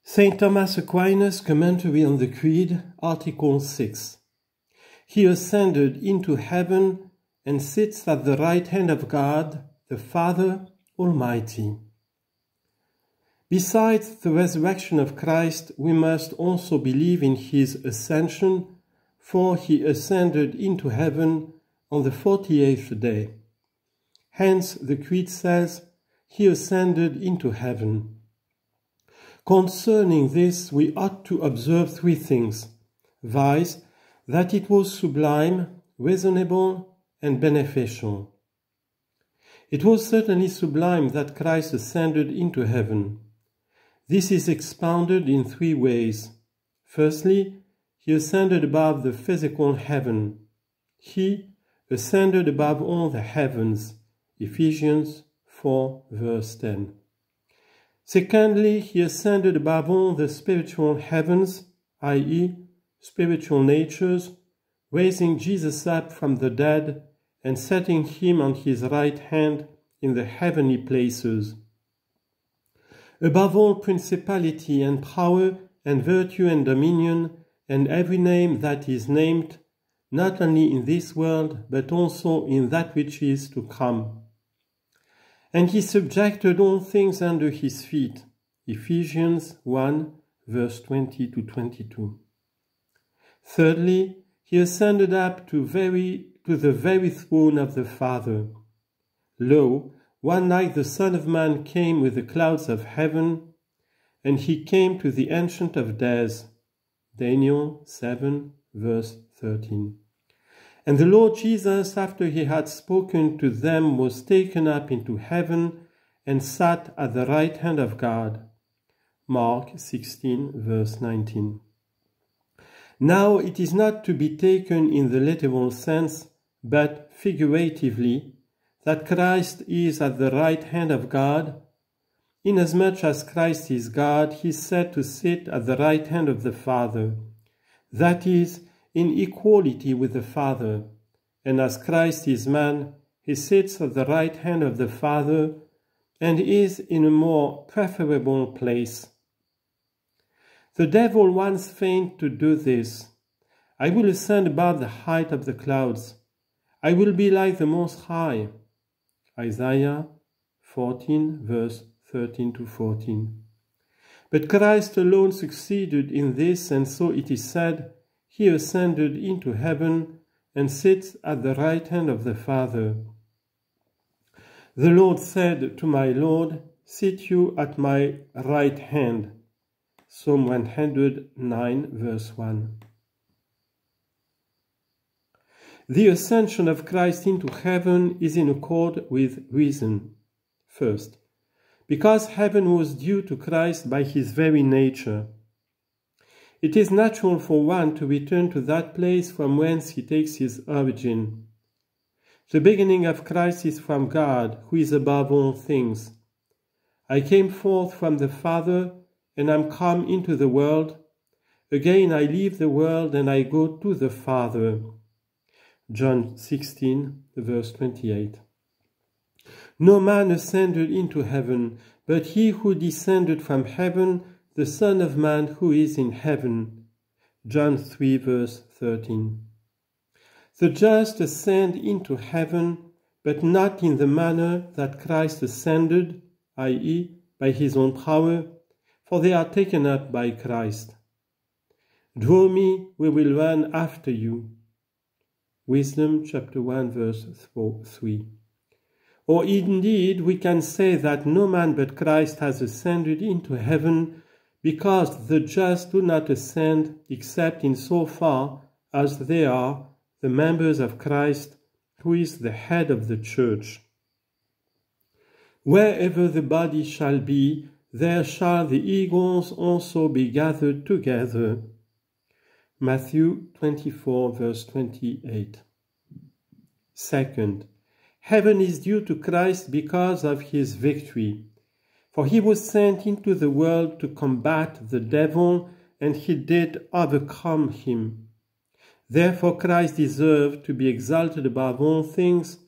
St. Thomas Aquinas, Commentary on the Creed, Article 6. He ascended into heaven and sits at the right hand of God, the Father Almighty. Besides the resurrection of Christ, we must also believe in his ascension, for he ascended into heaven on the 48th day. Hence the Creed says, he ascended into heaven. Concerning this, we ought to observe three things, viz., that it was sublime, reasonable, and beneficial. It was certainly sublime that Christ ascended into heaven. This is expounded in three ways. Firstly, he ascended above the physical heaven. He ascended above all the heavens. Ephesians 4, verse 10. Secondly, he ascended above all the spiritual heavens, i.e., spiritual natures, raising Jesus up from the dead and setting him on his right hand in the heavenly places. Above all principality and power and virtue and dominion and every name that is named, not only in this world but also in that which is to come. And he subjected all things under his feet. Ephesians 1, verse 20 to 22. Thirdly, he ascended up to the very throne of the Father. Lo, one night the Son of Man came with the clouds of heaven, and he came to the Ancient of Days. Daniel 7, verse 13. And the Lord Jesus, after he had spoken to them, was taken up into heaven and sat at the right hand of God. Mark 16, verse 19. Now it is not to be taken in the literal sense, but figuratively, that Christ is at the right hand of God. Inasmuch as Christ is God, he is said to sit at the right hand of the Father, that is, in equality with the Father, and as Christ is man, he sits at the right hand of the Father and is in a more preferable place. The devil once feigned to do this. I will ascend above the height of the clouds. I will be like the Most High. Isaiah 14, verse 13 to 14. But Christ alone succeeded in this, and so it is said, he ascended into heaven and sits at the right hand of the Father. The Lord said to my Lord, sit you at my right hand. Psalm 109, verse 1. The ascension of Christ into heaven is in accord with reason. First, because heaven was due to Christ by his very nature. It is natural for one to return to that place from whence he takes his origin. The beginning of Christ is from God, who is above all things. I came forth from the Father, and am come into the world. Again I leave the world, and I go to the Father. John 16, verse 28. No man ascended into heaven, but he who descended from heaven, the Son of Man who is in heaven. John 3, verse 13. The just ascend into heaven, but not in the manner that Christ ascended, i.e., by his own power, for they are taken up by Christ. Draw me, we will run after you. Wisdom chapter 1, verse 3. Or indeed, we can say that no man but Christ has ascended into heaven, because the just do not ascend except in so far as they are the members of Christ, who is the head of the church. Wherever the body shall be, there shall the eagles also be gathered together. Matthew 24, verse 28. Second, heaven is due to Christ because of his victory. For he was sent into the world to combat the devil, and he did overcome him. Therefore Christ deserved to be exalted above all things.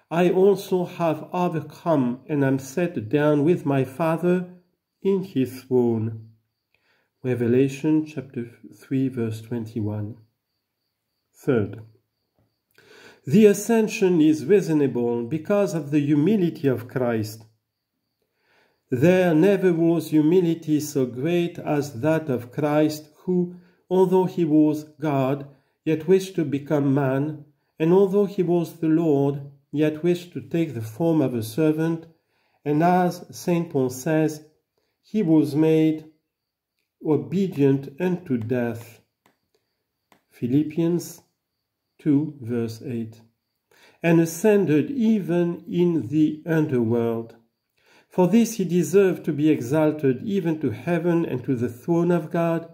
I also have overcome, and am set down with my Father in his throne. Revelation chapter 3 verse 21. Third, the ascension is reasonable because of the humility of Christ. There never was humility so great as that of Christ, who, although he was God, yet wished to become man, and although he was the Lord, yet wished to take the form of a servant, and as St. Paul says, he was made obedient unto death. Philippians 2 verse 8. And ascended even in the underworld. For this he deserved to be exalted even to heaven and to the throne of God,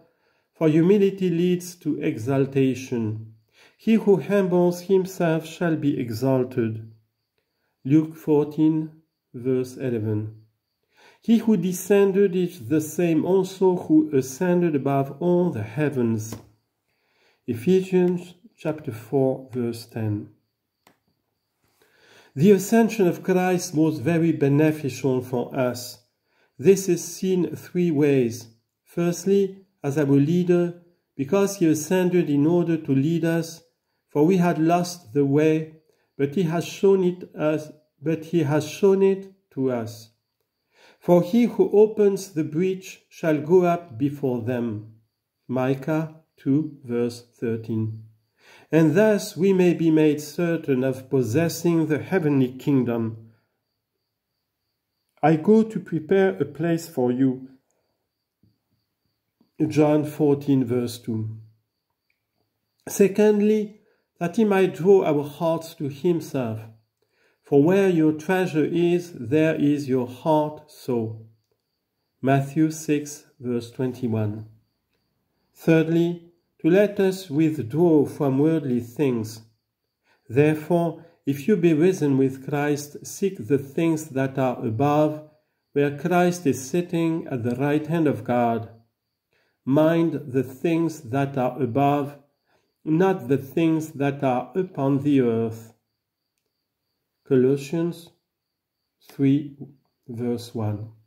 for humility leads to exaltation. He who humbles himself shall be exalted. Luke 14 verse 11. He who descended is the same also who ascended above all the heavens. Ephesians chapter 4 verse 10. The ascension of Christ was very beneficial for us. This is seen three ways. Firstly, as our leader, because he ascended in order to lead us, for we had lost the way, but he has shown it to us. For he who opens the breach shall go up before them. Micah 2 verse 13. And thus we may be made certain of possessing the heavenly kingdom. I go to prepare a place for you. John 14 verse 2. Secondly, that he might draw our hearts to himself. For where your treasure is, there is your heart also. Matthew 6 verse 21. Thirdly, to let us withdraw from worldly things. Therefore, if you be risen with Christ, seek the things that are above, where Christ is sitting at the right hand of God. Mind the things that are above, not the things that are upon the earth. Colossians 3 verse 1.